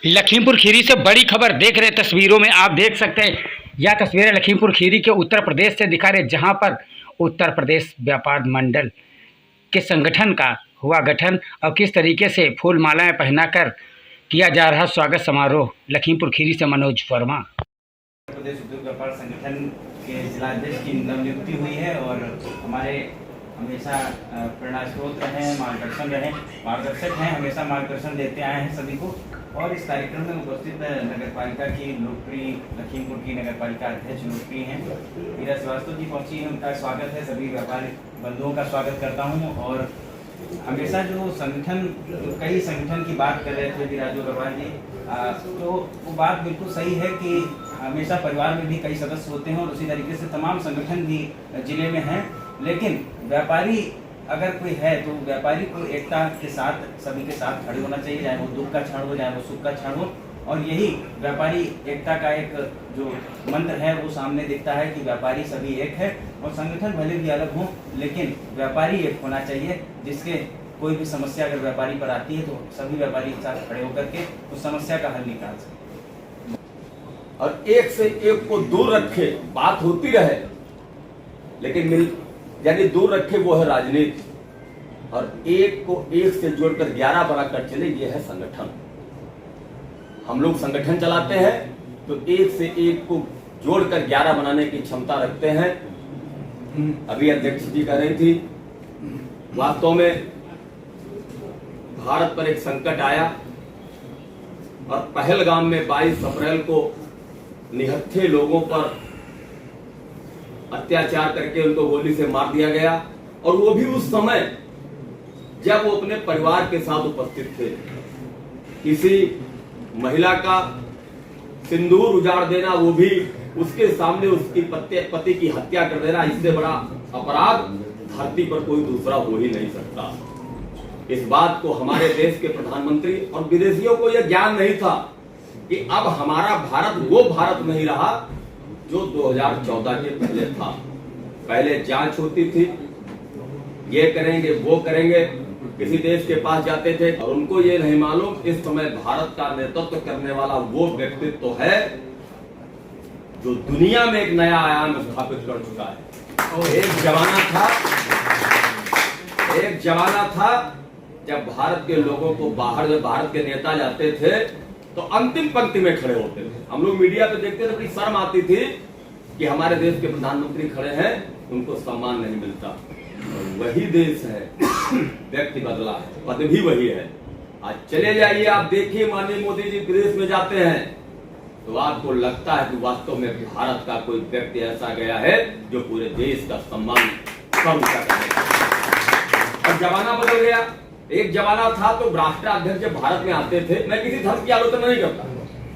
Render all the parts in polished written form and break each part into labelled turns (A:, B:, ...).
A: लखीमपुर खीरी से बड़ी खबर देख रहे तस्वीरों में आप देख सकते हैं। यह तस्वीरें लखीमपुर खीरी के उत्तर प्रदेश से दिखा रहे, जहां पर उत्तर प्रदेश व्यापार मंडल के संगठन का हुआ गठन और किस तरीके से फूल मालाएं पहनाकर किया जा रहा स्वागत समारोह। लखीमपुर खीरी से मनोज वर्मा।
B: उत्तर प्रदेश उद्योग व्यापार संगठन के जिलाध्यक्ष की नवनियुक्ति हुई है और हमारे हमेशा प्रेरणा स्रोत रहे, मार्गदर्शक हैं, हमेशा मार्गदर्शन देते आए हैं सभी को। और इस कार्यक्रम में उपस्थित नगरपालिका की लोकप्रिय लखीमपुर की नगरपालिका अध्यक्ष लोकप्रिय हैं मीरा श्रीवास्तव जी पहुंची हैं। उनका स्वागत है, सभी व्यापारी बंधुओं का स्वागत करता हूं। और हमेशा जो संगठन, कई संगठन की बात कर रहे थे राजू अग्रवाल जी, तो वो बात बिल्कुल सही है कि हमेशा परिवार में भी कई सदस्य होते हैं और उसी तरीके से तमाम संगठन भी जिले में हैं। लेकिन व्यापारी अगर कोई है तो व्यापारी को एकता के साथ, सभी के साथ खड़े होना चाहिए, चाहे वो दुख का क्षण हो, चाहे वो सुख का क्षण हो। और यही व्यापारी एकता का एक जो मंत्र है वो सामने दिखता है कि व्यापारी सभी एक है और संगठन भले भी अलग हो, लेकिन व्यापारी एक होना चाहिए, जिसके कोई भी समस्या अगर व्यापारी पर आती है तो सभी व्यापारी एक साथ खड़े होकर के उस समस्या का हल निकाल सके
C: और एक से एक को दूर रखे। बात होती रहे लेकिन यानी दूर रखे वो है राजनीति, और एक को एक से जोड़कर 11 बनाकर चले, ये है संगठन। हम लोग संगठन चलाते हैं तो एक से एक को जोड़कर 11 बनाने की क्षमता रखते हैं। अभी अध्यक्ष जी कह रही थी, वास्तव में भारत पर एक संकट आया और पहलगाम में 22 अप्रैल को निहत्थे लोगों पर अत्याचार करके उनको गोली से मार दिया गया, और वो भी उस समय जब वो अपने परिवार के साथ उपस्थित थे। किसी महिला का सिंदूर उजाड़ देना, वो भी उसके सामने उसकी पति की हत्या कर देना, इससे बड़ा अपराध धरती पर कोई दूसरा हो ही नहीं सकता। इस बात को हमारे देश के प्रधानमंत्री और विदेशियों को यह ज्ञान नहीं था कि अब हमारा भारत वो भारत नहीं रहा जो 2014 के पहले था। पहले जांच होती थी, ये करेंगे वो करेंगे, किसी देश के पास जाते थे और उनको ये नहीं मालूम इस समय भारत का नेतृत्व करने वाला वो व्यक्तित्व तो है जो दुनिया में एक नया आयाम स्थापित कर चुका है। एक जमाना था जब भारत के लोगों को बाहर, जब भारत के नेता जाते थे तो अंतिम पंक्ति में खड़े होते थे। हम लोग मीडिया पे देखते थे, बड़ी शर्म आती थी कि हमारे देश के प्रधानमंत्री खड़े हैं, उनको सम्मान नहीं मिलता। वही देश है, व्यक्ति बदला है, पद भी वही है। आज चले जाइए, आप देखिए माननीय मोदी जी विदेश में जाते हैं तो आपको लगता है कि वास्तव में भारत का कोई व्यक्ति ऐसा गया है जो पूरे देश का सम्मान कर सकता है। और जमाना बदल गया। एक जमाना था तो राष्ट्राध्यक्ष जब भारत में आते थे, मैं किसी धर्म की आलोचना नहीं करता,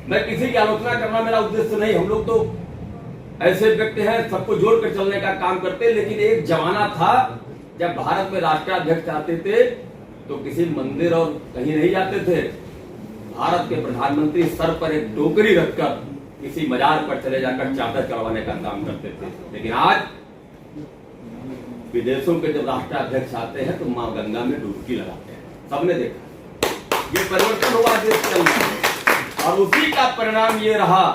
C: मैं किसी की आलोचना करना मेरा उद्देश्य नहीं। हम लोग तो ऐसे व्यक्ति हैं, सबको जोड़कर चलने का काम करते। लेकिन एक जमाना था जब भारत में राष्ट्राध्यक्ष आते थे तो किसी मंदिर और कहीं नहीं जाते थे, भारत के प्रधानमंत्री सर पर एक टोकरी रखकर किसी मजार पर चले जाकर चादर चढ़वाने का काम करते थे। लेकिन आज विदेशों के जब राष्ट्राध्यक्ष आते हैं तो मां गंगा में डुबकी लगाते हैं। सबने देखा ये परिवर्तन हुआ देश के अंदर, और उसी का परिणाम ये रहा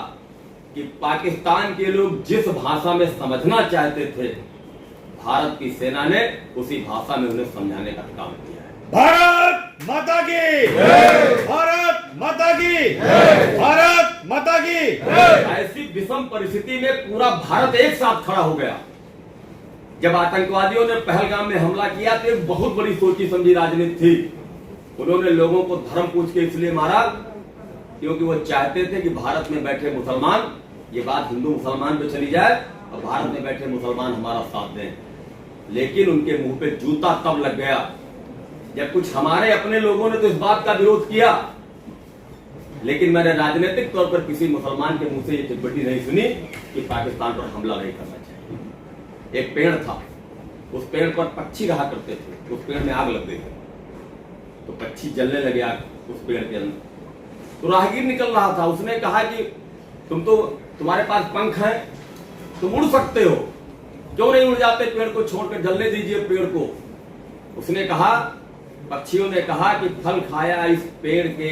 C: कि पाकिस्तान के लोग जिस भाषा में समझना चाहते थे, भारत की सेना ने उसी भाषा में उन्हें समझाने का काम किया है।
D: भारत माता की, भारत माता की, भारत माता की।
C: ऐसी विषम परिस्थिति में पूरा भारत एक साथ खड़ा हो गया। जब आतंकवादियों ने पहलगाम में हमला किया तो एक बहुत बड़ी सोची समझी राजनीति थी। उन्होंने लोगों को धर्म पूछ के इसलिए मारा क्योंकि वो चाहते थे कि भारत में बैठे मुसलमान, ये बात हिंदू मुसलमान पे चली जाए और भारत में बैठे मुसलमान हमारा साथ दें। लेकिन उनके मुंह पे जूता तब लग गया जब कुछ हमारे अपने लोगों ने तो इस बात का विरोध किया, लेकिन मैंने राजनीतिक तौर पर किसी मुसलमान के मुंह से ये टिप्पणी नहीं सुनी कि पाकिस्तान पर हमला नहीं करना चाहिए। एक पेड़ था, उस पेड़ पर पक्षी रहा करते थे, उस पेड़ में आग लग गई तो पक्षी जलने लगे आग उस पेड़ के अंदर। तो राहगीर निकल रहा था, उसने कहा कि तुम्हारे पास पंख हैं, तुम उड़ सकते हो, क्यों नहीं उड़ जाते, पेड़ को छोड़कर जलने दीजिए पेड़ को। उसने कहा, पक्षियों ने कहा कि फल खाया इस पेड़ के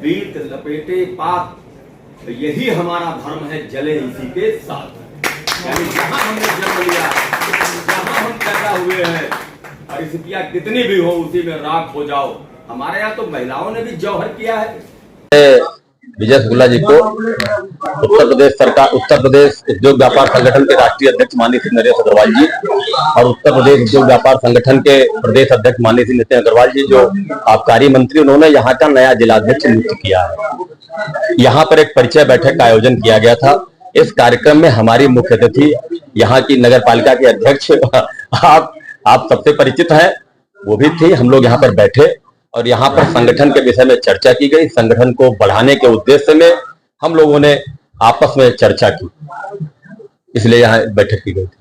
C: प्रीत लपेटे पात, तो यही हमारा धर्म है, जले इसी के साथ। यानी जहां हमने जन्म लिया, जहां हम पैदा हुए हैं, परिस्थितियां कितनी भी हो उसी में राख हो जाओ। हमारे यहाँ तो महिलाओं ने भी जौहर किया है।
E: विजय शुक्ला जी को उत्तर प्रदेश सरकार, उत्तर प्रदेश उद्योग व्यापार संगठन के राष्ट्रीय अध्यक्ष माननीय श्री नरेश अग्रवाल जी और उत्तर प्रदेश उद्योग व्यापार संगठन के प्रदेश अध्यक्ष माननीय श्री नितिन अग्रवाल जी, जो आबकारी मंत्री, उन्होंने यहाँ का नया जिलाध्यक्ष नियुक्त किया है। यहाँ पर एक परिचय बैठक का आयोजन किया गया था। इस कार्यक्रम में हमारी मुख्य अतिथि यहाँ की नगर पालिका के अध्यक्ष आप सबसे परिचित हैं, वो भी थी। हम लोग यहाँ पर बैठे और यहाँ पर संगठन के विषय में चर्चा की गई। संगठन को बढ़ाने के उद्देश्य में हम लोगों ने आपस में चर्चा की, इसलिए यहाँ बैठक की गई थी।